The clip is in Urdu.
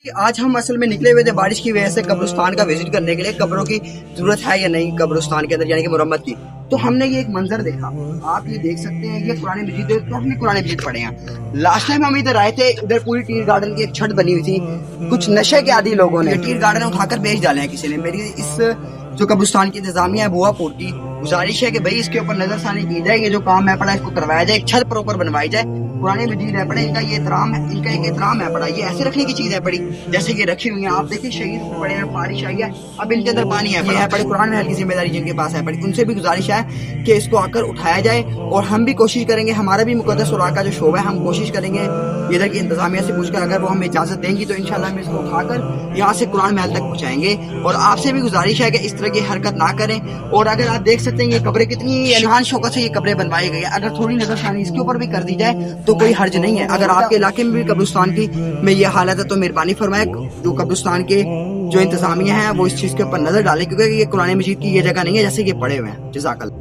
آج ہم اصل میں نکلے ہوئے تھے بارش کی وجہ سے قبرستان کا وزٹ کرنے کے لیے، قبروں کی ضرورت ہے یا نہیں قبرستان کے اندر، یعنی کہ مرمت کی۔ تو ہم نے یہ ایک منظر دیکھا، آپ یہ دیکھ سکتے ہیں، یہ قرآن مجید ہے، تو ہم نے قرآن مجید پڑھے ہیں۔ لاسٹ ٹائم ہم ادھر آئے تھے، ادھر پوری ٹیر گارڈن کی ایک چھت بنی ہوئی تھی، کچھ نشے کے عادی لوگوں نے ٹیر گارڈن اٹھا کر بیچ ڈالے ہیں کسی نے۔ میری اس جو قبرستان کی انتظامیہ ہے بوا پورٹی گزارش ہے کہ بھائی اس کے اوپر نظر ثانی کی جائے، یہ جو کام ہے پڑا اس کو کروایا جائے، ایک چھت پراپر بنوائی جائے، قرآن مجید ہے پڑھے، ان کا یہ احترام ہے، ان کا ایک احترام ہے پڑا، یہ ایسے رکھنے کی چیز ہے پڑی جیسے یہ رکھی ہوئی ہیں۔ آپ دیکھیں شہید پڑے ہیں، بارش آئی ہے، اب ان کے اندر پانی ہے پڑے، قرآن محل کی ذمہ داری جن کے پاس ہے پڑی، ان سے بھی گزارش ہے کہ اس کو آ کر اٹھایا جائے، اور ہم بھی کوشش کریں گے، ہمارا بھی مقدس علاقہ کا جو شعبہ ہے، ہم کوشش کریں گے ادھر کی انتظامیہ سے پوچھ کر، اگر وہ ہمیں اجازت دیں گی تو انشاءاللہ ہم اس کو اٹھا کر یہاں سے قرآن محل تک پہنچائیں گے۔ اور آپ سے بھی گزارش ہے کہ اس طرح کی حرکت نہ کریں۔ اور اگر آپ دیکھ سکتے ہیں یہ قبریں کتنی شان شوکت سے یہ قبریں بنوائی گئی ہیں، اگر تھوڑی نظر ثانی اس کے اوپر بھی کر دی جائے تو کوئی حرج نہیں ہے۔ اگر آپ کے علاقے میں بھی قبرستان کی میں یہ حالت ہے تو مہربانی فرمائے جو قبرستان کے جو انتظامیہ ہیں وہ اس چیز کے اوپر نظر ڈالیں، کیونکہ یہ قرآن مجید کی یہ جگہ نہیں ہے جیسے یہ پڑے ہوئے ہیں۔ جزاک اللہ۔